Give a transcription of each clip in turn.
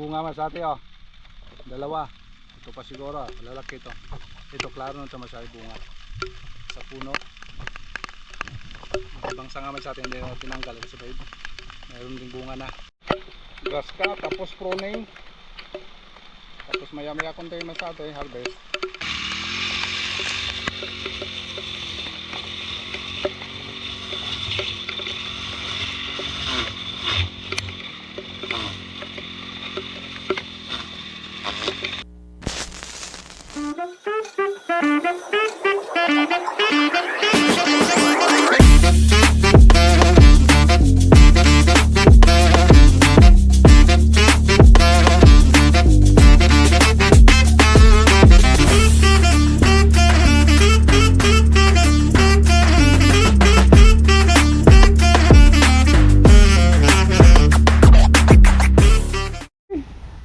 bunga masate oh. Dalawa. Ito pa siguro, malalaki ito. Ito klaro na ito masate bunga. Sa puno. Ibang sanga masate hindi na tinanggal kasi mayroon ding bunga na. Grass cut, tapos pruning. Tapos maya maya konti masate harvest.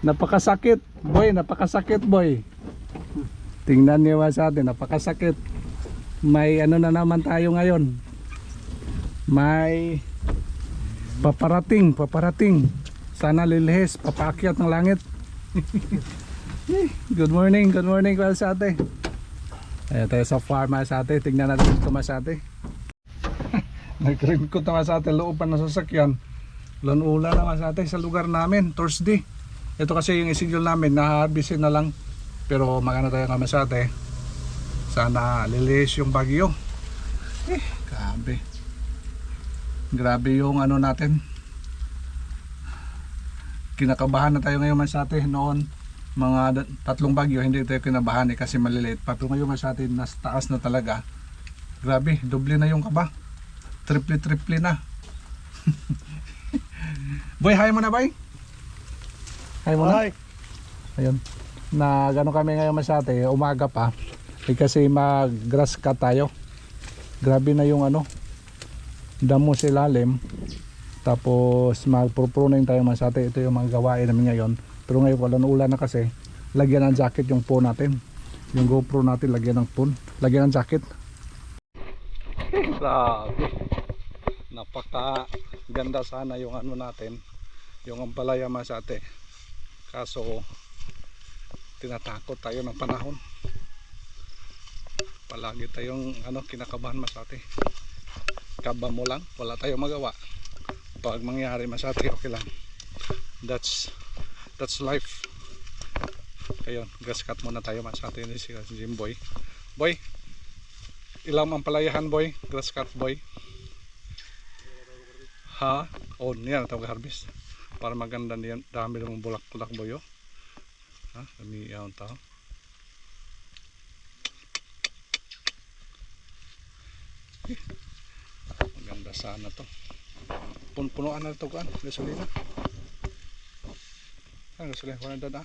Napakasakit boy, napakasakit boy. Tingnan niyo sa atin, napakasakit. May ano na naman tayo ngayon. May paparating. Sana lilihis, papaakyat ng langit. Good morning sa atin. Ayan tayo sa farm sa atin, tingnan natin ito sa atin. Nag-record na sa atin, loob pa ng sasakyan. Ulan-ulan naman sa atin sa lugar namin, Thursday. Ito kasi yung isingle namin, na-harvestin na lang. Pero maganda tayo kami sa ate. Sana lilis yung bagyo. Grabe. Grabe yung ano natin. Kinakabahan na tayo ngayon sa ate. Noon, mga 3 bagyo, hindi tayo kinabahan kasi maliliit. Pero ngayon sa ate, nas taas na talaga. Grabe, doble na yung kaba. Triple na. Boy, hi mo na boy. Hi muna. Hi. Ayun. Na gano kami ngayon masate, umaga pa. Kasi mag-grass cut tayo. Grabe na yung ano, damo sa ilalim. Tapos mag-pruning tayo masate. Ito yung mga gawain namin ngayon. Pero ngayon wala na ulan na kasi. Lagyan ng jacket yung phone natin. Yung GoPro natin lagyan ng phone. Lagyan ng jacket. Grabe. Napaka ganda sana yung ano natin. Yung ampalaya masate. Kaso tinatakot tayo ng panahon. Palagi tayong kinakabahan masate. Kaba mo lang, wala tayong magawa. Pag mangyari masate, okay lang. That's life. Ayun, grass cut muna tayo masate ni si Jimboy. Boy, ilang ang palayahan boy, grass cut boy. Ha? Oh, niyan tawag harvest. Para maganda niyan, dami ng bulak-bulak boyo. Ha, kami yaon tao. Maganda sana to. Punuan na ito kan, gasolina. Gasolina ko na dada.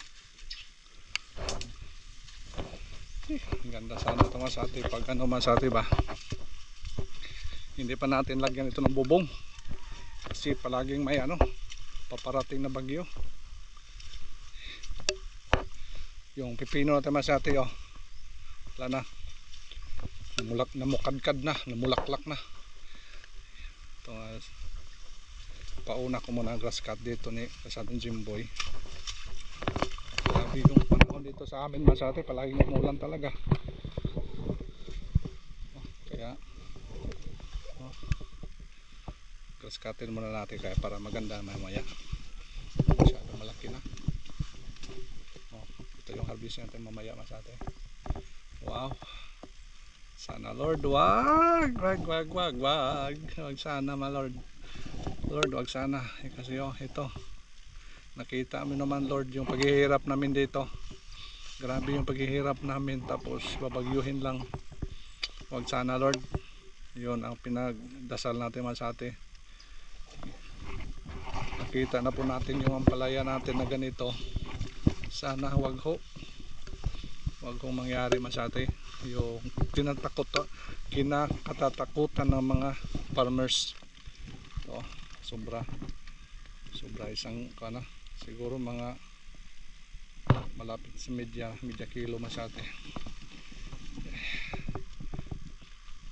Maganda sana ito masati pag masati ba. Hindi pa natin lagyan ito ng bubong. Kasi palaging may paparating na bagyo. Yung pipino natin masati wala na. Namukadkad na, namulaklak na. Ito, pauna ko muna ang grass cut dito ni sa ating Jimboy. Grabe yung panahon dito sa amin masati, palaging umulan talaga. Kaya grass cutin muna natin kaya para maganda mamaya. Masyadong malaki na. Ito yung harvest natin mamaya masate. Wow. Sana Lord, wag sana ma Lord. Lord, wag sana. Kasi ito. Nakita mo naman Lord yung paghihirap namin dito. Grabe yung paghihirap namin tapos babagyuhin lang. Wag sana Lord. Yun ang pinagdasal natin masate. Nakita na po natin yung ampalaya natin na ganito. Sana wag hong mangyari masate yung kinakatatakutan ng mga farmers. Sobra isang siguro mga malapit sa media kilo masate.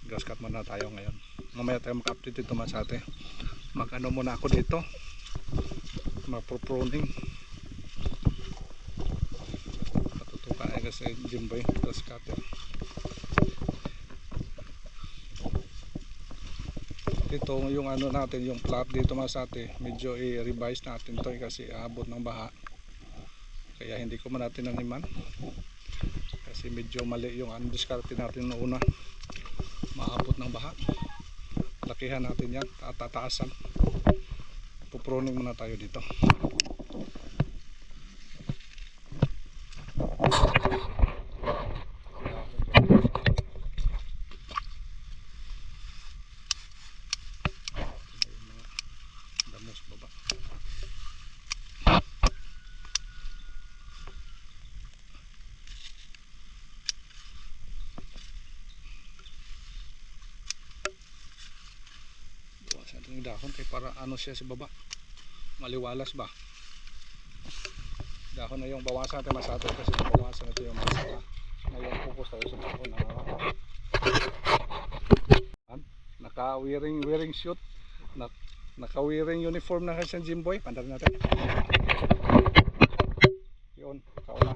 Grass cut muna tayo ngayon. Mamaya tayo maka-update dito masate. Muna ako dito, mag-pruning. siya sa Jimboy grass cutter. Ito yung ano natin, yung plot dito masate, medyo i-revise natin to kasi aabot ng baha, kaya hindi ko man natin naniman kasi medyo mali yung diskarte natin noong una. Maabot ng baha, lakihan natin yan at tataasan. Pupruning muna tayo dito. Damos baba. Buwasan natin yung dahon kay para ano siya sa baba, maliwalas ba. Dahon na yung bawasan natin masate kasi bawasan natin yung masala. Ngayon focus tayo sa dahon na naka-wearing suit, naka-wearing uniform na kasi Jimboy. Pandarin natin. Yun, kauna.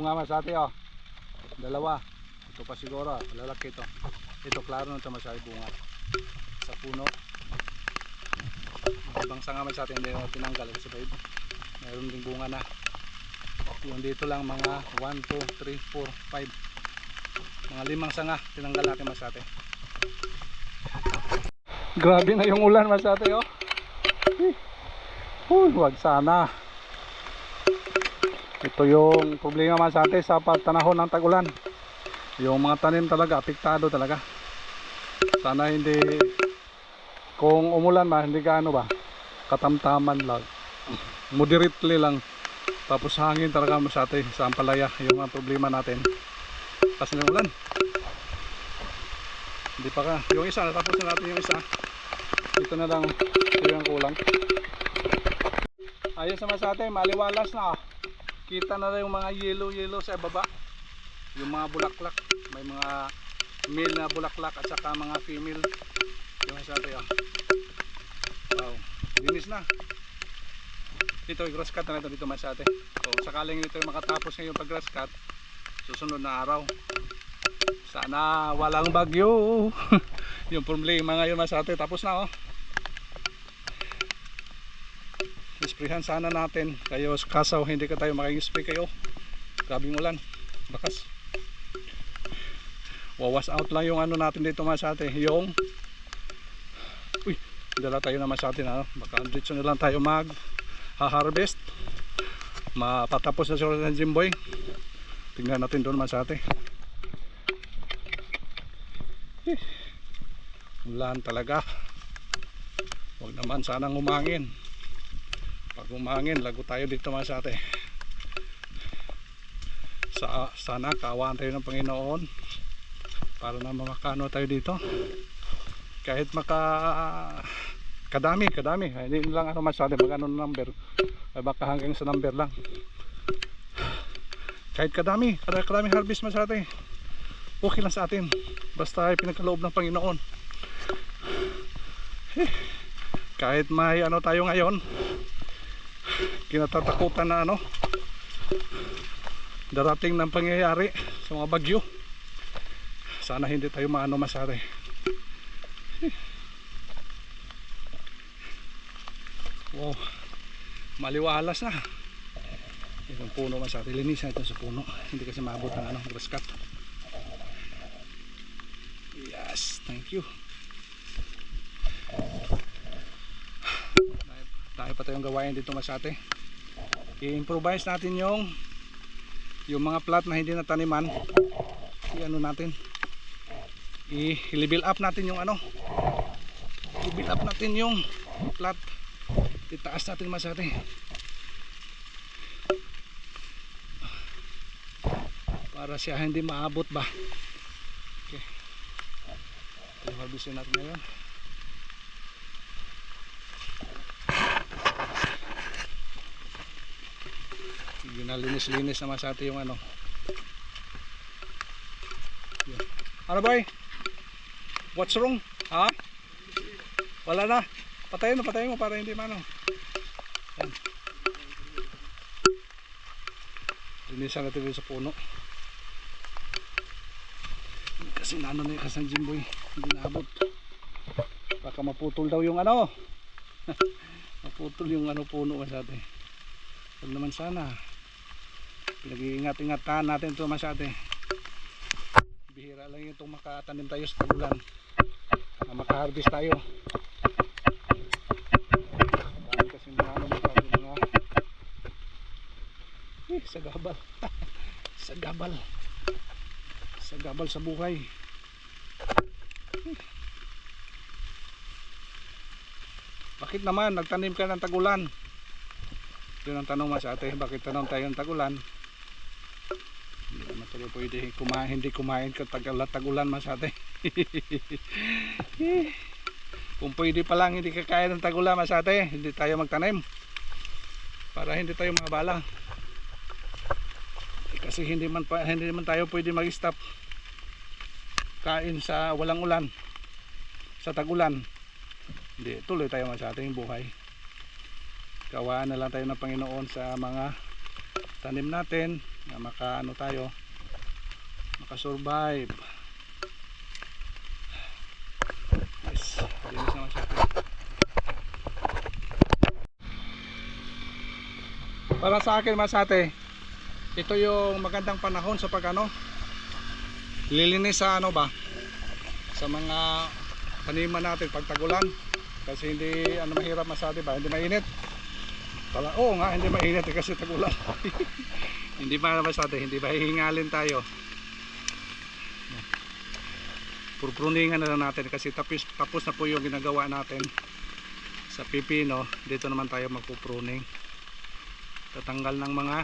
bunga masate oh. Dalawa. Ito pa siguro, lalaki ito. Ito klaro na ito masate bunga. Sa puno. Ibang sanga masate hindi na tinanggal kasi mayroon ding bunga na. Yung dito lang mga 1, 2, 3, 4, 5. Mga 5 sanga tinanggal natin masate. Grabe na yung ulan masate oh. Wag sana. Ito yung problema masate sa panahon ng tag-ulan. Yung mga tanim talaga apektado talaga. Sana hindi, kung umulan ba hindi gaano ba, katamtaman lang, moderately lang. Tapos hangin talaga masate sa ampalaya. Yung mga problema natin kasi ng ulan. Hindi pa ka, yung isa natapos na natin yung isa. Ito na lang, ito yung kulang. Ayos naman sa atin, maliwalas na. Kita na rin yung mga yellow sa baba. Yung mga bulaklak, may mga male na bulaklak at saka mga female. Yung sa atin wow, linis na. Ito grass cut na ito dito masate. So sakaling ito makatapos ngayon pag grass cut, susunod na araw sana walang bagyo. Yung problema ngayon masate tapos na oh. Isprehan sana natin kayo kasaw hindi ka tayo makikispray kayo. Grabing ulan, bakas. Wawas out lang yung ano natin dito masate, yung dala tayo naman sa atin baka dito na lang tayo mag harvest. Mapatapos na siya ng Jimboy. Tingnan natin doon man sa atin. Ulan talaga. Huwag naman sanang umangin. Pag umangin lago tayo dito man sa atin. Sana kaawaan tayo ng Panginoon para na makano tayo dito. Kahit kadami hindi lang ano masyado magano number ay baka hanggang sa number lang, kahit kadami harvest masyado okay lang sa atin basta ay pinagkaloob ng Panginoon. Kahit may ano tayo ngayon kinatatakutan na ano darating ng pangyayari sa mga bagyo, sana hindi tayo maano masyado. Wow, maliwalas na. Itong puno man sa atin, linisan ito sa puno. Hindi kasi maabot ng ano, grass cut. Yes, thank you. Tayo pa tayong gawain dito masate. I-improvise natin yung mga plat na hindi nataniman. I-ano natin, i-level up natin yung ano, i-level up natin yung plat. Itaas natin masate para siya hindi maabot ba. Okay, ito harvestin natin ngayon. Ginalinis-linis na masate yung ano. Ano boy? What's wrong? Ha? Wala na. Patayin mo para hindi mano. Yan. Linisan natin sa puno. Kasi naano na yung kasang Jimboy. Hindi naabot. Baka maputol daw yung ano. Maputol yung ano puno masyate. Huwag naman sana. Pinag-iingat-ingatan natin ito masyate. Bihira lang itong makatanim tayo sa tagulan. Maka-harvest tayo. Sagabal. Sagabal sa buhay. Bakit naman nagtanim ka ng tagulan? Yun ang tanong sa atin, bakit tanong tayo ng tagulan? Hindi naman tayo pwede hindi kumain ka tagulan mas atin. Kung pwede pa lang hindi kakain ng tagulan mas atin, hindi tayo magtanim para hindi tayo mabala. Kasi hindi man tayo pwede mag-stop kain sa walang ulan, sa tagulan. Hindi, tuloy tayo sa ating buhay. Kawaan na lang tayo ng Panginoon sa mga tanim natin, na maka tayo, makasurvive. Yes, linis naman siya. Para sa akin masate, ito yung magandang panahon sa lilinis sa sa mga taniman natin pag tagulan, kasi hindi mahirap masate ba, hindi mainit. Oo nga, hindi mainit kasi tagulan. Hindi pa masate, hindi ba hihingalin tayo. Purpruningan na lang natin kasi tapos na po yung ginagawa natin sa pipino. Dito naman tayo magpupruning, tatanggal ng mga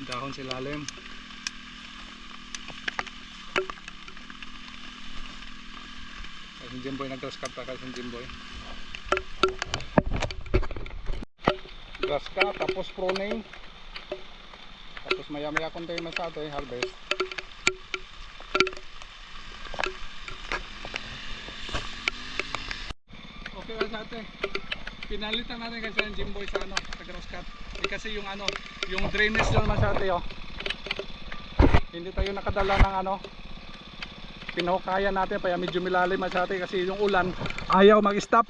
dahon sa ilalim. Kasi Jimboy nag-grass cut pa, kasi Jimboy grass cut tapos pruning, tapos maya maya konti masate harvest. Okay masate, pinalitan natin kasi yung Jimboy sa sa grass cut. Kasi yung yung drainage doon masate hindi tayo nakadala ng pinuhukayan natin, kaya medyo milalim masate kasi yung ulan ayaw mag-stop.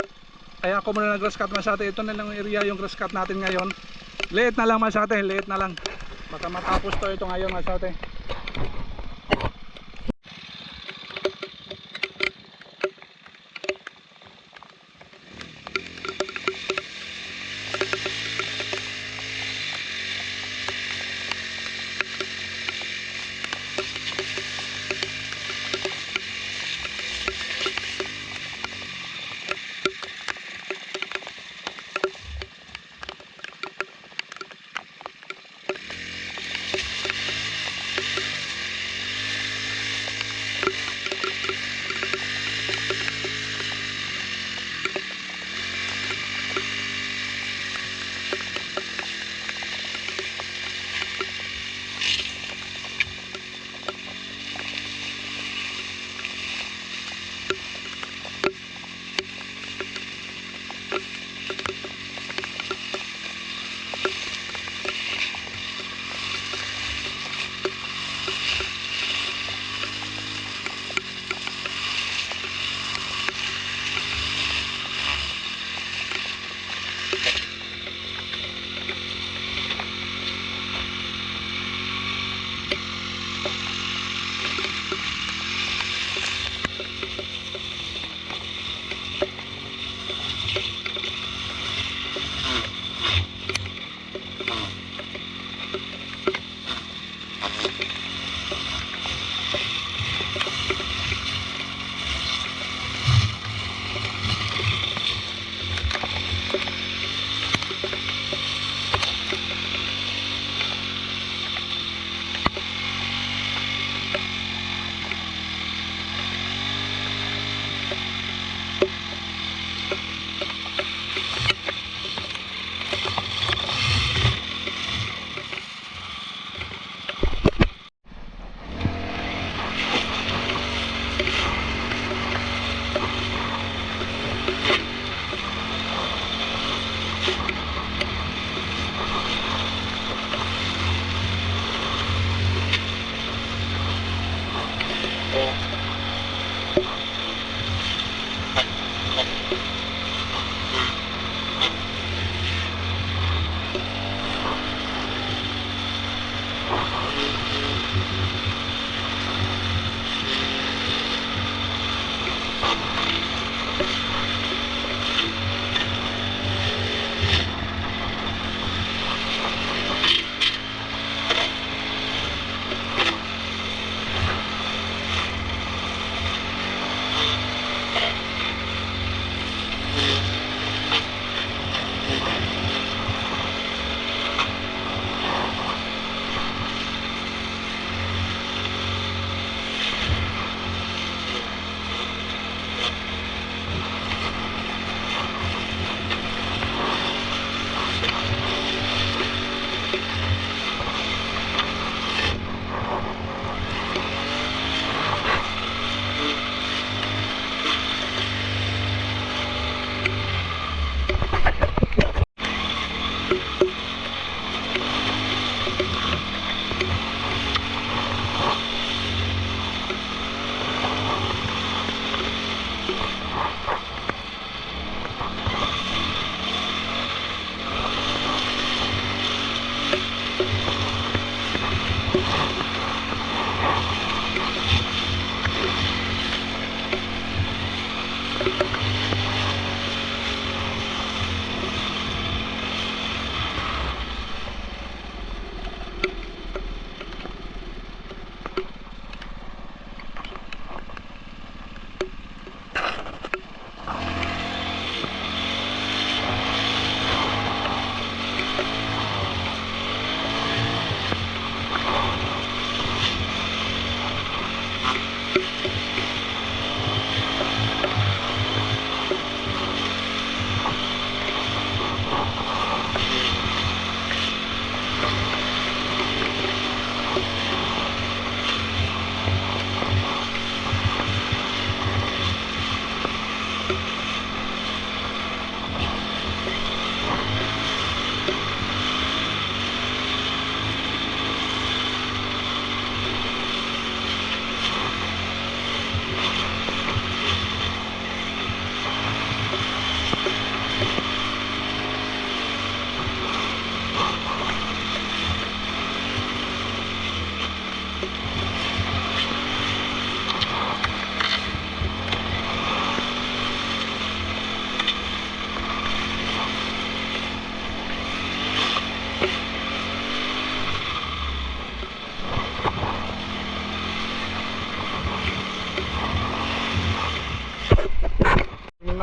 Kaya ako muna nag-grass cut masate. Ito na lang yung area yung grass cut natin ngayon. Liit na lang masate, liit na lang. Baka matapos to ito ngayon masate.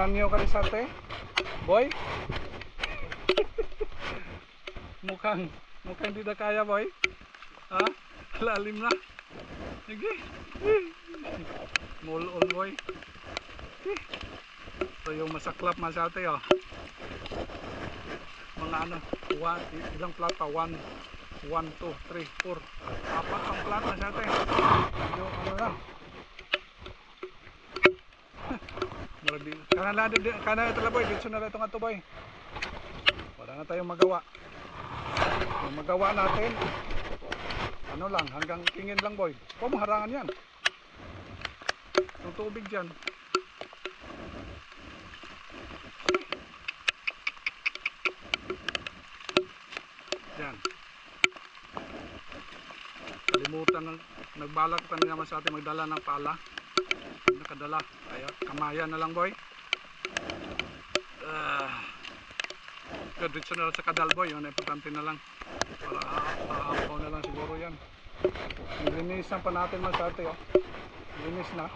Nanyo ka rin sarte? Boy? mukhang hindi na kaya boy. Ha? Lalim na. Sige. Mulol boy. Ito yung masaklap masate oh. Mga ano, ilang plata? 1, 2, 3, 4. Apat ang plata masate. Yung ano lang. Kana ito lang boy, dito na ito nga ito boy. Wala na tayong magawa. Yung magawa natin, ano lang, hanggang tingin lang boy. Huwag mo harangan yan. Yung tubig dyan. Yan. Kalimutan, nagbalak pa naman sa atin magdala ng pala. Nakadala, kaya kamayan na lang boy. Dito na lang sa kadal boy, yun importante na lang para aapaw na lang siguro yan. Nilinisan pa natin masate oh. Linis na.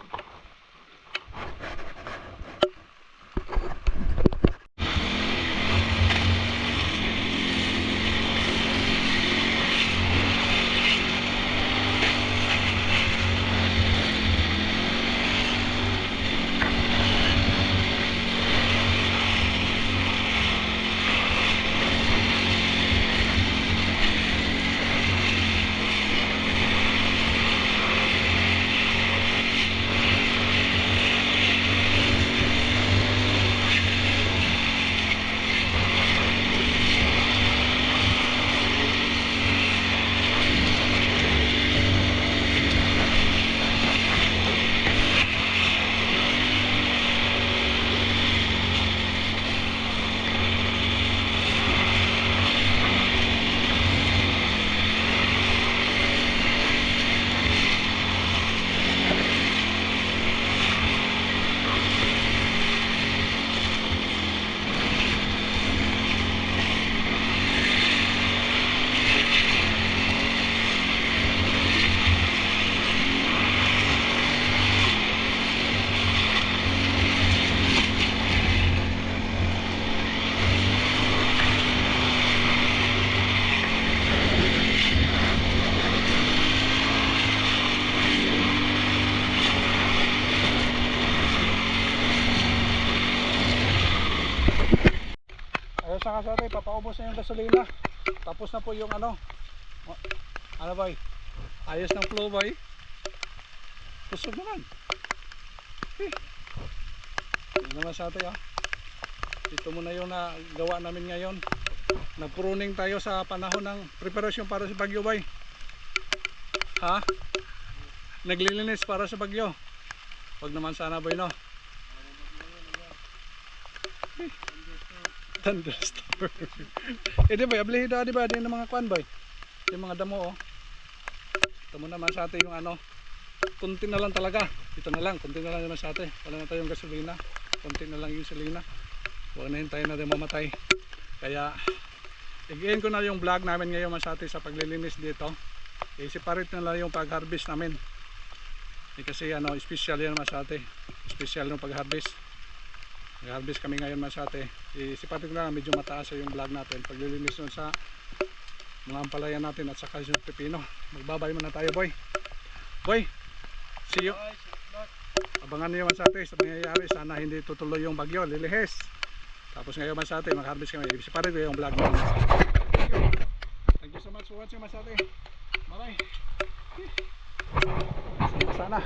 Ayos na kasate, papaubos na yung gasolina. Tapos na po yung ano boy, ayos ng flow boy. Kusog naman. Yun naman sa atin ah. Ito muna yung nagawa namin ngayon. Nagpruning tayo sa panahon ng preparasyon para sa bagyo boy. Ha? Naglilinis para sa bagyo. Wag naman sana boy no. Thunderstorm. Di ba, ablihida di ba din ng mga kwan boy? Yung mga damo oh. Ito muna naman sa atin yung ano. Kunti na lang talaga. Ito na lang, kunti na lang naman sa atin. Wala na tayong gasolina. Kunti na lang yung gasolina. Huwag na hintayin na din mamatay. Kaya igayin ko na yung vlog namin ngayon sa atin sa paglilinis dito. I-separate na lang yung pag-harvest namin. Kasi ano, special yan sa atin. Special yung pag-harvest. Nag-harvest kami ngayon masate. Isipatin ko na medyo mataas yung vlog natin. Paglilinis nun sa mga ampalayan natin at saka yung pepino. Magbabay muna tayo boy. Boy, see you. Abangan niyo masate sa mangyayari. Sana hindi tutuloy yung bagyo. Lilihis. Tapos ngayon masate, mag-harvest kami. Isipatin ko yung vlog natin. Thank you so much for watching masate. Bye bye. Sana.